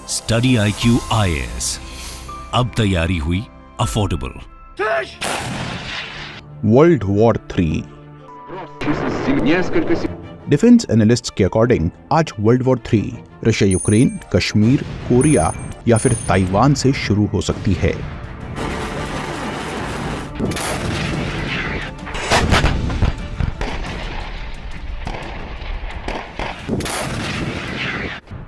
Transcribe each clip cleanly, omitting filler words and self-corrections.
Study IQ IAS, अब तैयारी हुई affordable. World war 3। Defence analysts के अकॉर्डिंग आज world war 3 Russia Ukraine, Kashmir, Korea या फिर ताइवान से शुरू हो सकती है।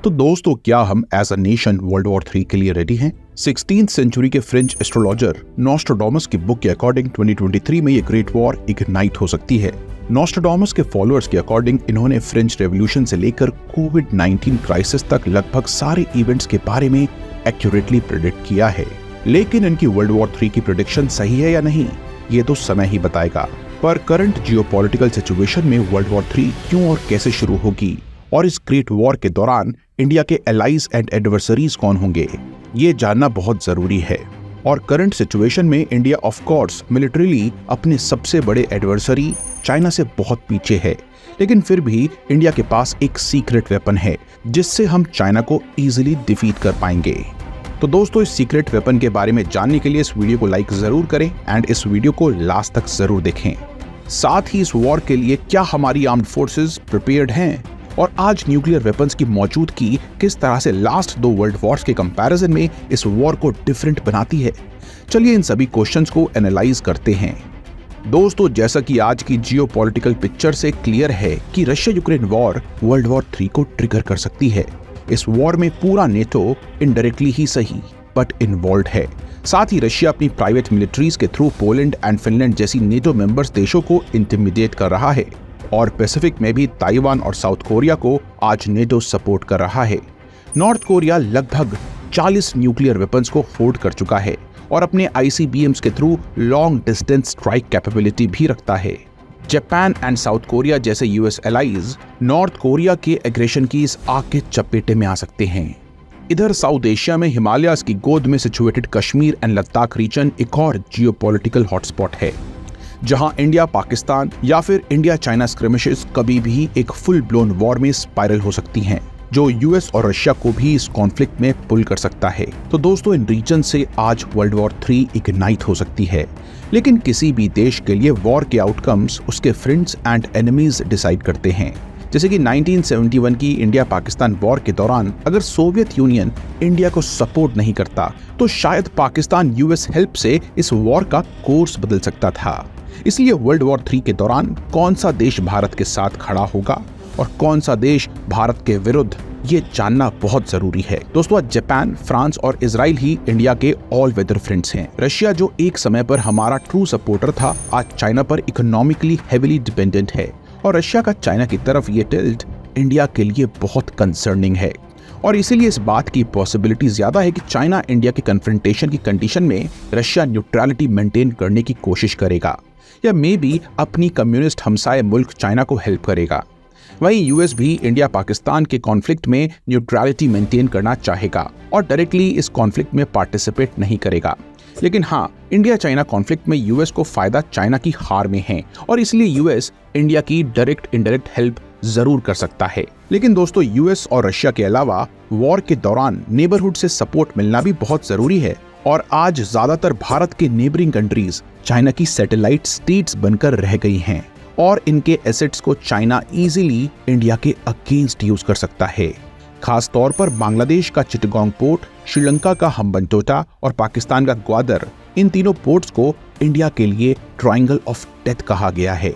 तो दोस्तों, क्या हम as a nation world war 3 के लिए रेडी हैं? 16th सेंचुरी के फ्रेंच एस्ट्रोलॉजर नॉस्ट्राडामस की बुक के अकॉर्डिंग 2023 में ये ग्रेट वॉर इग्नाइट हो सकती है। नॉस्ट्राडामस के फॉलोअर्स के अकॉर्डिंग इन्होंने फ्रेंच रेवोल्यूशन से लेकर कोविड-19 क्राइसिस तक लगभग सारे इवेंट्स के बारे में एक्यूरेटली प्रेडिक्ट किया है। लेकिन इनकी वर्ल्ड वॉर 3 की प्रेडिक्शन सही है या नहीं, ये तो समय ही बताएगा। पर करंट जियोपॉलिटिकल सिचुएशन में वर्ल्ड वॉर 3 क्यों और कैसे शुरू होगी, और इस ग्रेट वॉर के दौरान इंडिया के एलाइज एंड एडवर्सरीज कौन होंगे, ये जानना बहुत जरूरी है। और करंट सिचुएशन में इंडिया ऑफ कोर्स मिलिट्रीली अपने सबसे बड़े एडवर्सरी चाइना से बहुत पीछे है, लेकिन फिर भी इंडिया के पास एक सीक्रेट वेपन है जिससे हम चाइना को इजीली डिफीट कर पाएंगे। तो दोस्तों, इस सीक्रेट वेपन के बारे में जानने के लिए इस वीडियो को लाइक जरूर करें एंड इस वीडियो को लास्ट तक जरूर देखें। साथ ही इस वॉर के लिए क्या हमारी आर्म्ड फोर्सेस प्रिपेयर्ड हैं, और आज न्यूक्लियर वेपन्स की मौजूदगी किस तरह से लास्ट 2 वर्ल्ड वॉर्स के कंपैरिजन में इस वॉर को डिफरेंट बनाती है। चलिए इन सभी क्वेश्चंस को एनालाइज करते हैं। दोस्तों, जैसा कि आज की जियोपॉलिटिकल पिक्चर से क्लियर है कि Russia Ukraine war world war 3 को ट्रिगर कर सकती है। इस वॉर में पूरा नेटो इनडायरेक्टली ही सही बट इन्वॉल्व है। साथ ही रशिया अपनी प्राइवेट मिलिट्रीज के थ्रू पोलैंड एंड फिनलैंड जैसी नेटो मेंबर्स देशों को इंटिमिडेट कर रहा है, और पैसिफिक में भी ताइवान और साउथ कोरिया को आज नेटो सपोर्ट कर रहा है। नॉर्थ कोरिया लगभग 40 न्यूक्लियर वेपन्स को होल्ड कर चुका है और अपने ICBMs के through long distance strike capability भी रखता है। जापान एंड साउथ कोरिया जैसे US एलाइज नॉर्थ कोरिया के एग्रेशन की इस आग के चपेटे में आ सकते हैं। इधर साउथ एशिया में हिमालयाज की गोद में situated Kashmir and Ladakh region एक और जियोपॉलिटिकल हॉटस्पॉट है, जहां इंडिया पाकिस्तान या फिर इंडिया चाइना स्क्रिमिशेस कभी भी एक फुल ब्लोन वॉर में स्पाइरल हो सकती हैं, जो US और रशिया को भी इस कॉन्फ्लिक्ट में पुल कर सकता है। तो दोस्तों, इन रीजन से आज वर्ल्ड वॉर 3 इग्नाइट हो सकती है। लेकिन किसी भी देश के लिए वॉर के आउटकम्स उसके फ्रेंड्स एंड एनिमीज डिसाइड करते हैं। जैसे कि 1971 की इंडिया पाकिस्तान वॉर के दौरान अगर सोवियत यूनियन इंडिया को सपोर्ट नहीं करता तो शायद पाकिस्तान US हेल्प से इस वॉर का कोर्स बदल सकता था। इसलिए वर्ल्ड वॉर 3 के दौरान कौन सा देश भारत के साथ खड़ा होगा और कौन सा देश भारत के विरुद्ध, ये जानना बहुत जरूरी है। दोस्तों, आज जापान, फ्रांस और इजराइल ही इंडिया के ऑल वेदर फ्रेंड्स हैं। रशिया जो एक समय पर हमारा ट्रू सपोर्टर था, आज चाइना पर इकोनॉमिकली हेविली डिपेंडेंट है, और रशिया का चाइना की तरफ ये टिल्ट इंडिया के लिए बहुत कंसर्निंग है। और इसीलिए इस बात की पॉसिबिलिटी ज्यादा है कि चाइना इंडिया के कन्फ्रंटेशन की कंडीशन में रशिया न्यूट्रलिटी मेंटेन करने की कोशिश करेगा, या मे बी अपनी कम्युनिस्ट हमसाए मुल्क चाइना को हेल्प करेगा। वहीं US भी इंडिया पाकिस्तान के कॉन्फ्लिक्ट में न्यूट्रलिटी मेंटेन करना चाहेगा और डायरेक्टली इस कॉन्फ्लिक्ट में पार्टिसिपेट नहीं करेगा। लेकिन हाँ, इंडिया चाइना कॉन्फ्लिक्ट में US को फायदा चाइना की हार में है, और इसलिए US इंडिया की डायरेक्ट इनडायरेक्ट हेल्प जरूर कर सकता है। लेकिन दोस्तों, US और रशिया के अलावा वॉर के दौरान नेबरहुड से सपोर्ट मिलना भी बहुत जरूरी है, और आज ज्यादातर भारत के नेबरिंग कंट्रीज चाइना की सैटेलाइट स्टेट्स बनकर रह गई हैं, और इनके एसेट्स को चाइना इजीली इंडिया के अगेंस्ट यूज कर सकता है। खास तौर पर बांग्लादेश का चिटगांग पोर्ट, श्रीलंका का हम्बनटोटा और पाकिस्तान का ग्वादर, इन तीनों पोर्ट्स को इंडिया के लिए ट्रायंगल ऑफ डेथ कहा गया है।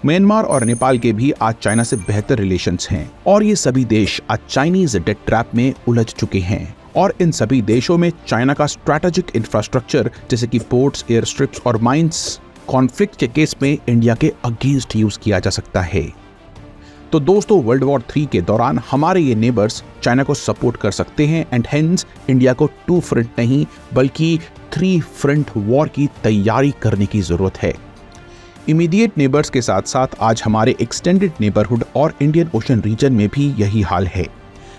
म्यांमार और नेपाल के भी आज चाइना से बेहतर रिलेशंस हैं, और ये सभी देश आज चाइनीज डेट ट्रैप में उलझ चुके हैं, और इन सभी देशों में चाइना का स्ट्रैटेजिक इंफ्रास्ट्रक्चर जैसे कि पोर्ट्स, एयर स्ट्रिप्स और माइंस कॉन्फ्लिक्ट के केस में इंडिया के अगेंस्ट यूज किया जा सकता है। तो दोस्तों, वर्ल्ड वॉर 3 के दौरान हमारे ये नेबर्स चाइना को सपोर्ट कर सकते हैं, एंड हेंस इंडिया को 2 फ्रंट नहीं बल्कि 3 फ्रंट वॉर की तैयारी करने की जरूरत है। इमीडिएट नेबर्स के साथ साथ आज हमारे एक्सटेंडेड नेबरहुड और इंडियन ओशन रीजन में भी यही हाल है।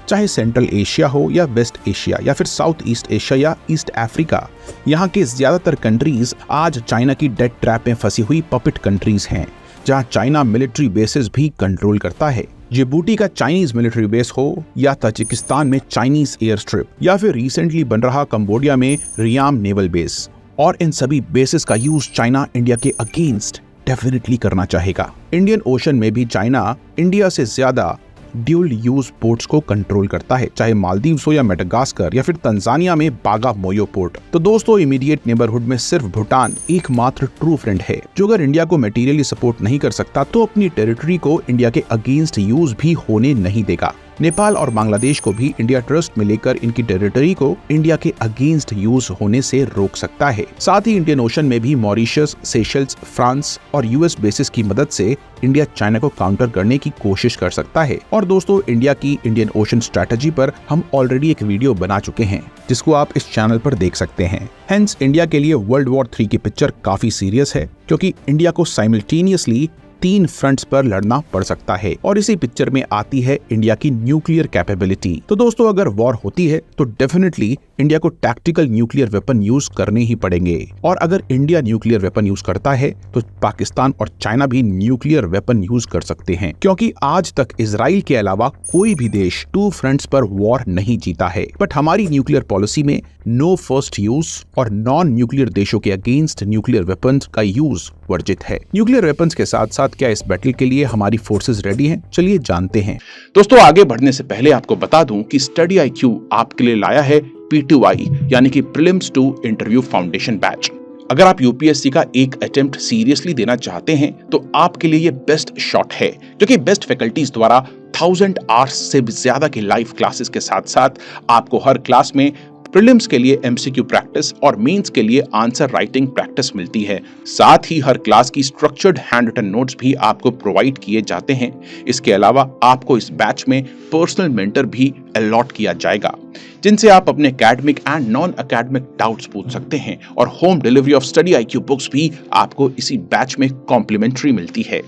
चाहे सेंट्रल एशिया हो या वेस्ट एशिया या फिर साउथ ईस्ट एशिया या ईस्ट अफ्रीका, यहाँ के ज्यादातर कंट्रीज आज चाइना की डेट ट्रैप में फंसी हुई पपेट कंट्रीज हैं, जहां चाइना मिलिट्री बेसेस भी कंट्रोल करता है। जिबूटी का चाइनीज मिलिट्री बेस हो, या ताजिकिस्तान में चाइनीज एयर स्ट्रिप, या फिर रिसेंटली बन रहा कंबोडिया में रियाम नेवल बेस, और इन सभी बेसिस का यूज चाइना इंडिया के अगेंस्ट डेफिनेटली करना चाहेगा। इंडियन ओशन में भी चाइना इंडिया से ज्यादा ड्यूल यूज पोर्ट्स को कंट्रोल करता है, चाहे मालदीव्स हो या मेडागास्कर या फिर तंजानिया में बागा मोयो पोर्ट। तो दोस्तों, इमीडिएट नेबरहुड में सिर्फ भूटान एकमात्र ट्रू फ्रेंड है जो अगर इंडिया को मटेरियली सपोर्ट नहीं कर सकता तो अपनी टेरिटरी को इंडिया के अगेंस्ट यूज भी होने नहीं देगा। नेपाल और बांग्लादेश को भी इंडिया ट्रस्ट में लेकर इनकी टेरिटरी को इंडिया के अगेंस्ट यूज होने से रोक सकता है। साथ ही इंडियन ओशन में भी मॉरिशस, सेशल्स, फ्रांस और यूएस बेसिस की मदद से इंडिया चाइना को काउंटर करने की कोशिश कर सकता है। और दोस्तों, इंडिया की इंडियन ओशन स्ट्रैटेजी पर हम ऑलरेडी एक वीडियो बना चुके हैं जिसको आप इस चैनल पर देख सकते हैं। हेंस इंडिया के लिए वर्ल्ड वॉर 3 की पिक्चर काफी सीरियस है, क्योंकि इंडिया को साइमल्टेनियसली 3 फ्रंट्स पर लड़ना पड़ सकता है, और इसी पिक्चर में आती है इंडिया की न्यूक्लियर कैपेबिलिटी। तो दोस्तों, अगर वॉर होती है तो डेफिनेटली इंडिया को टैक्टिकल न्यूक्लियर वेपन यूज करने ही पड़ेंगे, और अगर इंडिया न्यूक्लियर वेपन यूज करता है तो पाकिस्तान और चाइना भी न्यूक्लियर वेपन यूज कर सकते हैं, क्योंकि आज तक इजराइल के अलावा कोई भी देश 2 फ्रंट्स पर वॉर नहीं जीता है। बट हमारी न्यूक्लियर पॉलिसी में नो फर्स्ट यूज और नॉन न्यूक्लियर देशों के अगेंस्ट न्यूक्लियर वेपन्स का यूज वर्जित है। न्यूक्लियर वेपन्स के साथ साथ क्या इस बैटल के लिए हमारी फोर्सेस रेडी हैं? चलिए जानते हैं। दोस्तों, आगे बढ़ने से पहले आपको बता दूं कि स्टडी IQ आपके लिए लाया है P2I यानी कि prelims to interview foundation batch. अगर आप यूपीएससी का एक अटेम्प्ट सीरियसली देना चाहते हैं तो आपके लिए ये बेस्ट शॉट है, जो कि बेस्ट फैकल्टीज द्वारा 1000 आवर्स से भी ज्यादा की लाइव क्लासेस के साथ साथ आपको हर क्लास में प्रीलिम्स के लिए MCQ प्रैक्टिस और मेंस के लिए आंसर राइटिंग प्रैक्टिस मिलती है। साथ ही हर क्लास की स्ट्रक्चर्ड हैंड रिटन नोट्स भी आपको प्रोवाइड किए जाते हैं। इसके अलावा आपको इस बैच में पर्सनल मेंटर भी अलॉट किया जाएगा, जिनसे आप अपने academic and non academic doubts पूछ सकते हैं, और home delivery of study IQ books भी आपको इसी बैच में कॉम्प्लीमेंट्री मिलती है।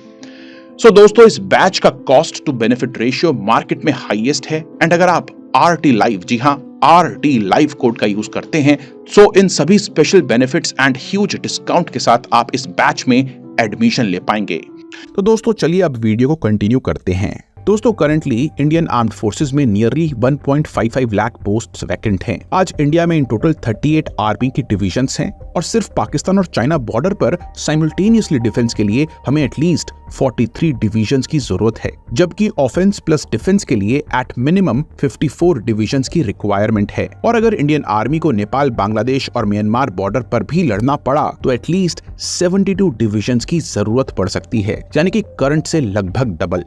सो दोस्तों, इस बैच का cost to benefit ratio market में हाईएस्ट है, एंड अगर आप RT लाइव, जी हाँ, RT लाइव कोड का यूज करते हैं, सो इन सभी special benefits and huge discount के साथ आप इस बैच में एडमिशन ले पाएंगे। तो दोस्तों, चलिए अब वीडियो को कंटिन्यू करते हैं। दोस्तों, करंटली इंडियन आर्म्ड फोर्सेस में नियरली 1.55 लाख पोस्ट्स वैकेंट हैं। आज इंडिया में इन टोटल 38 आर्मी की डिविजन्स हैं, और सिर्फ पाकिस्तान और चाइना बॉर्डर पर साइमल्टेनियसली डिफेंस के लिए हमें एटलीस्ट 43 डिविजन्स की जरूरत है, जबकि ऑफेंस प्लस डिफेंस के लिए एट मिनिमम 54 डिविजन्स की रिक्वायरमेंट है। और अगर इंडियन आर्मी को नेपाल, बांग्लादेश और म्यांमार बॉर्डर पर भी लड़ना पड़ा तो एटलीस्ट 72 डिविजन्स की जरूरत पड़ सकती है, यानी कि करंट से लगभग डबल।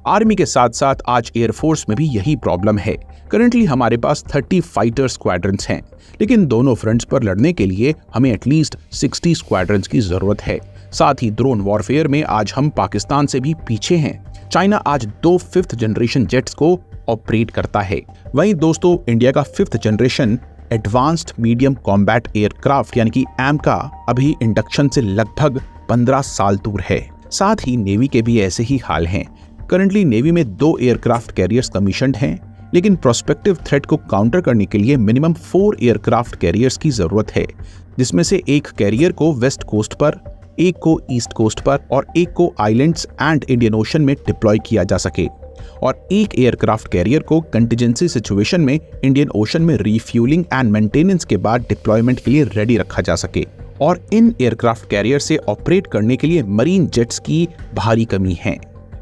आर्मी के साथ साथ आज एयरफोर्स में भी यही प्रॉब्लम है। करंटली हमारे पास 30 फाइटर स्क्वाड्रंस हैं, लेकिन दोनों फ्रंट्स पर लड़ने के लिए हमें एटलीस्ट 60 स्क्वाड्रंस की जरूरत है। साथ ही ड्रोन वॉरफेयर में आज हम पाकिस्तान से भी पीछे हैं। चाइना आज 2 5th जनरेशन जेट्स को ऑपरेट करता है। वहीं दोस्तों, इंडिया का 5th generation advanced medium combat aircraft यानी कि AMCA अभी इंडक्शन से लगभग 15 साल दूर है। साथ ही नेवी के भी ऐसे ही हाल हैं। करंटली नेवी में 2 एयरक्राफ्ट कैरियर्स कमीशन्ड हैं, लेकिन प्रोस्पेक्टिव थ्रेट को काउंटर करने के लिए मिनिमम 4 एयरक्राफ्ट कैरियर्स की जरूरत है, जिसमें से एक कैरियर को वेस्ट कोस्ट पर, एक को ईस्ट कोस्ट पर और एक को आइलैंड्स एंड इंडियन ओशन में डिप्लॉय किया जा सके, और एक एयरक्राफ्ट कैरियर को कंटिजेंसी सिचुएशन में इंडियन ओशन में रिफ्यूलिंग एंड मेंटेनेंस के बाद डिप्लॉयमेंट के लिए रेडी रखा जा सके। और इन एयरक्राफ्ट कैरियर से ऑपरेट करने के लिए मरीन जेट्स की भारी कमी है।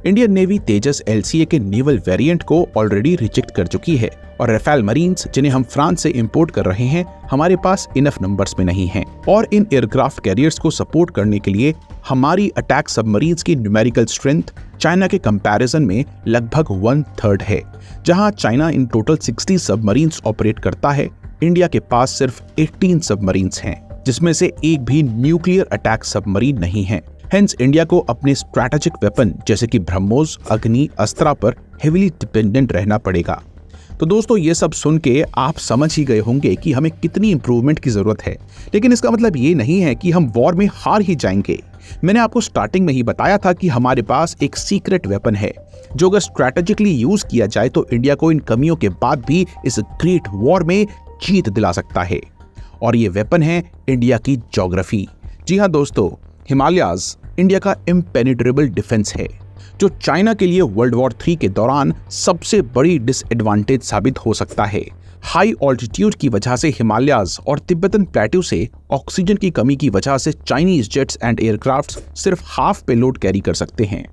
इंडियन नेवी तेजस LCA के नेवल वेरिएंट को ऑलरेडी रिजेक्ट कर चुकी है, और राफेल मरीन्स जिन्हें हम फ्रांस से इंपोर्ट कर रहे हैं, हमारे पास इनफ नंबर्स में नहीं हैं। और इन एयरक्राफ्ट कैरियर्स को सपोर्ट करने के लिए हमारी अटैक सबमरीन्स की न्यूमेरिकल स्ट्रेंथ चाइना के कंपैरिजन में लगभग 1/3 है। जहां China in total 60 submarines operate करता है, इंडिया के पास सिर्फ 18 सबमरीन्स हैं, जिसमें से एक भी न्यूक्लियर अटैक सबमरीन नहीं है। हेंस इंडिया को अपने स्ट्रैटेजिक वेपन जैसे कि ब्रह्मोस, अग्नि, अस्त्रा पर हेविली डिपेंडेंट रहना पड़ेगा। तो दोस्तों, ये सब सुन के आप समझ ही गए होंगे कि हमें कितनी इंप्रूवमेंट की जरूरत है, लेकिन इसका मतलब ये नहीं है कि हम वॉर में हार ही जाएंगे। मैंने आपको स्टार्टिंग में ही बताया था कि हमारे पास एक सीक्रेट वेपन है, जो अगर स्ट्रैटेजिकली यूज किया जाए तो इंडिया को इन कमियों के बाद भी इस ग्रेट वॉर में जीत दिला सकता है। और ये वेपन है इंडिया की ज्योग्राफी। जी हाँ दोस्तों, हिमालयाज इंडिया का इम्पेनिट्रेबल डिफेंस है, जो चाइना के लिए वर्ल्ड वॉर 3 के दौरान सबसे बड़ी डिसएडवांटेज साबित हो सकता है। हाई ऑल्टीट्यूड की वजह से हिमालयाज और तिब्बतन प्लेट्यू से ऑक्सीजन की कमी की वजह से चाइनीज जेट्स एंड एयरक्राफ्ट्स सिर्फ हाफ पेलोड कैरी कर सकते हैं।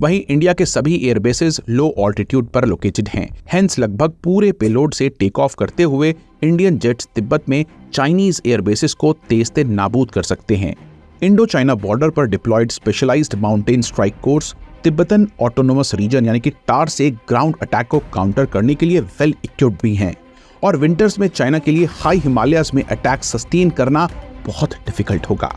वहीं इंडिया के सभी एयरबेसेस लो ऑल्टीट्यूड पर लोकेटेड हैं, हेंस लगभग पूरे पेलोड से टेक ऑफ करते हुए इंडियन जेट्स तिब्बत में चाइनीज एयरबेसेस को तेज़ नाबूद कर सकते हैं। इंडो चाइना बॉर्डर पर deployed specialised mountain strike corps Tibetan autonomous region यानी कि टार से ग्राउंड अटैक को काउंटर करने के लिए वेल इक्विप्ड भी हैं और विंटर्स में चाइना के लिए हाई हिमालयाज में अटैक सस्टेन करना बहुत डिफिकल्ट होगा।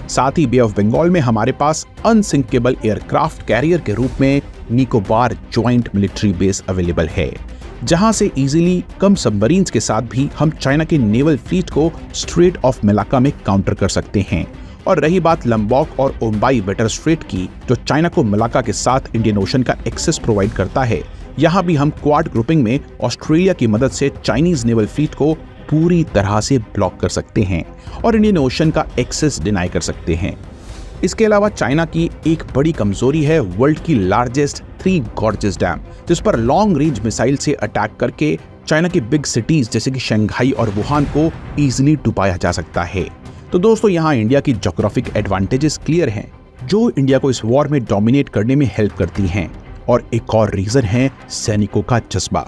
साथ ही बे ऑफ बंगाल में हमारे पास अनसिंकेबल एयरक्राफ्ट कैरियर के रूप में Nicobar joint military base available है, जहां से इजीली कम सबमरीन्स के साथ भी हम चाइना के नेवल फ्लीट को स्ट्रेट ऑफ मलाक्का में काउंटर कर सकते हैं। और रही बात लंबॉक और ओम्बाई वेटर स्ट्रेट की, जो चाइना को मलाक्का के साथ इंडियन ओशन का एक्सेस प्रोवाइड करता है, यहाँ भी हम क्वाड ग्रुपिंग में ऑस्ट्रेलिया की मदद से चाइनीज नेवल फ्लीट को पूरी तरह से ब्लॉक कर सकते हैं और इंडियन ओशन का एक्सेस डिनाई कर सकते हैं। इसके अलावा चाइना की एक बड़ी कमजोरी है वर्ल्ड की लार्जेस्ट 3 गॉर्जेस डैम, जिस पर लॉन्ग रेंज मिसाइल से अटैक करके चाइना की बिग सिटीज जैसे कि शंघाई और वुहान को इजीली डुबाया जा सकता है। तो दोस्तों, यहाँ इंडिया की ज्योग्राफिक एडवांटेजेस क्लियर हैं, जो इंडिया को इस वॉर में डोमिनेट करने में हेल्प करती हैं। और एक और रीजन है सैनिकों का जज्बा।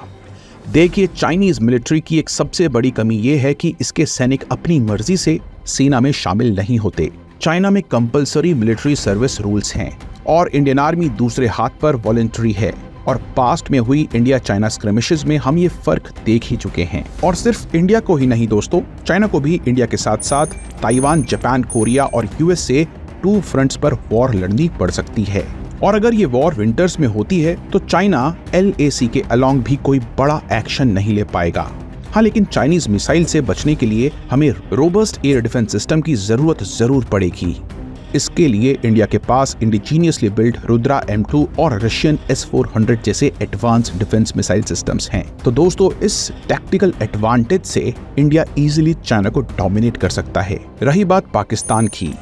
देखिए, चाइनीज मिलिट्री की एक सबसे बड़ी कमी यह है कि इसके सैनिक अपनी मर्जी से सेना में शामिल नहीं होते। चाइना में कंपलसरी मिलिट्री सर्विस रूल्स हैं और इंडियन आर्मी दूसरे हाथ पर वॉलंटरी है। और पास्ट में हुई इंडिया चाइना स्क्रैमिशेस में हम ये फर्क देख ही चुके हैं। और सिर्फ इंडिया को ही नहीं दोस्तों, चाइना को भी इंडिया के साथ साथ ताइवान, जापान, कोरिया और यूएस से 2 फ्रंट्स पर वॉर लड़नी पड़ सकती है। और अगर ये वॉर विंटर्स में होती है तो चाइना LAC के अलोंग भी कोई बड़ा एक्शन नहीं ले पाएगा। हाँ, लेकिन चाइनीज मिसाइल से बचने के लिए हमें रोबस्ट एयर डिफेंस सिस्टम की जरूरत जरूर पड़ेगी। इसके लिए इंडिया के पास इंडिजीनियसली बिल्ड रुद्रा M2 और रशियन S-400 जैसे एडवांस डिफेंस मिसाइल सिस्टम्स हैं। तो दोस्तों, इस टैक्टिकल एडवांटेज से इंडिया इजीली चाइना को डोमिनेट कर सकता है। रही बात पाकिस्तान की,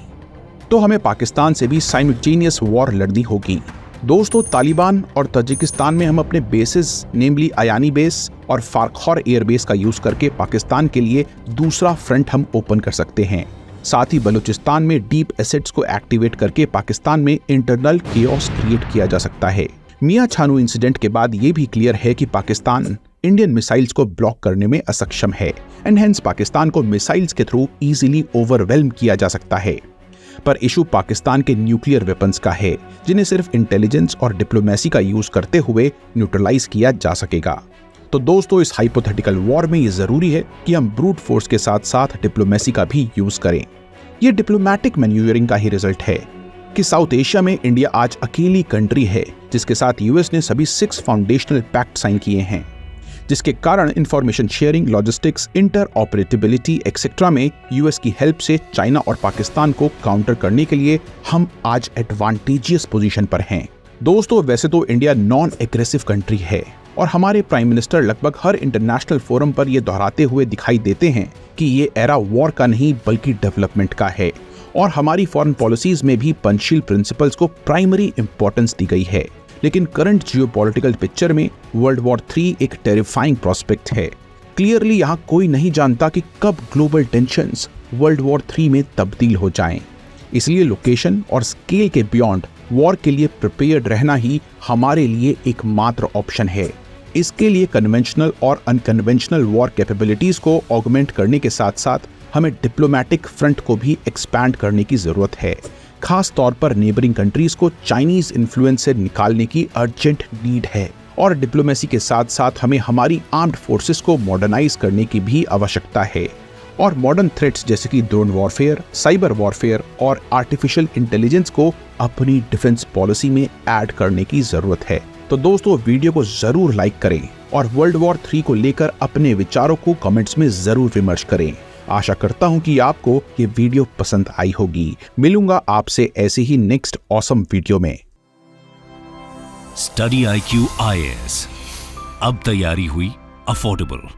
तो हमें पाकिस्तान से भी साइमल्टेनियस वॉर लड़नी होगी। दोस्तों, तालिबान और तजिकिस्तान में हम अपने बेसेस नेमली अयानी बेस और फारखौर एयरबेस का यूज करके पाकिस्तान के लिए दूसरा फ्रंट हम ओपन कर सकते हैं। साथ ही बलूचिस्तान में डीप एसेट्स को एक्टिवेट करके पाकिस्तान में इंटरनल केओस क्रिएट किया जा सकता है। मियां छानू इंसिडेंट के बाद ये भी क्लियर है कि पाकिस्तान इंडियन मिसाइल्स को ब्लॉक करने में असक्षम है एंड हेंस पाकिस्तान को मिसाइल्स के थ्रू इजीली ओवरवेल्म किया जा सकता है। पर इशू पाकिस्तान के न्यूक्लियर वेपन्स का है, जिन्हें सिर्फ इंटेलिजेंस और डिप्लोमेसी का यूज करते हुए न्यूट्रलाइज किया जा सकेगा। तो दोस्तों, इस हाइपोथेटिकल वॉर में ये जरूरी है कि हम ब्रूट फोर्स के साथ साथ डिप्लोमेसी का भी यूज करें। ये डिप्लोमैटिक मैन्यूवरिंग का ही रिजल्ट है कि साउथ एशिया में इंडिया आज अकेली कंट्री है जिसके साथ यूएस ने सभी 6 फाउंडेशनल पैक्ट साइन किए हैं, जिसके कारण information sharing, logistics, interoperability etcetera में यूएस की हेल्प से चाइना और पाकिस्तान को काउंटर करने के लिए हम आज एडवांटेजियस पोजीशन पर हैं। दोस्तों, वैसे तो इंडिया नॉन एग्रेसिव कंट्री है और हमारे प्राइम मिनिस्टर लगभग हर इंटरनेशनल फोरम पर ये दोहराते हुए दिखाई देते हैं कि ये एरा वॉर का नहीं बल्कि डेवलपमेंट का है और हमारी फॉरेन पॉलिसीज में भी पंचशील प्रिंसिपल्स को प्राइमरी इंपॉर्टेंस दी गई है। लेकिन करंट जियोपॉलिटिकल पिक्चर में वर्ल्ड वॉर 3 एक टेरिफाइंग प्रोस्पेक्ट है। क्लियरली यहाँ कोई नहीं जानता कि कब ग्लोबल टेंशंस वर्ल्ड वॉर 3 में तब्दील हो जाएं। इसलिए लोकेशन और स्केल के बियॉन्ड वॉर के लिए प्रिपेयर्ड रहना ही हमारे लिए एकमात्र ऑप्शन है। इसके लिए कन्वेंशनल और अनकन्वेंशनल वॉर कैपेबिलिटीज को ऑगमेंट करने के साथ साथ हमें डिप्लोमैटिक फ्रंट को भी एक्सपैंड करने की जरूरत है। खास तौर पर नेबरिंग कंट्रीज को चाइनीज इन्फ्लुएंस से निकालने की अर्जेंट नीड है और डिप्लोमेसी के साथ साथ हमें हमारी आर्म्ड फोर्सेस को मॉडर्नाइज करने की भी आवश्यकता है और मॉडर्न थ्रेट्स जैसे कि ड्रोन वॉरफेयर, साइबर वॉरफेयर और आर्टिफिशियल इंटेलिजेंस को अपनी डिफेंस पॉलिसी में ऐड करने की जरूरत है। तो दोस्तों, वीडियो को जरूर लाइक करें और वर्ल्ड वॉर 3 को लेकर अपने विचारों को कमेंट्स में जरूर विमर्श करें। आशा करता हूं कि आपको ये वीडियो पसंद आई होगी। मिलूंगा आपसे ऐसे ही नेक्स्ट ऑसम वीडियो में। स्टडी IQ IAS, अब तैयारी हुई अफोर्डेबल।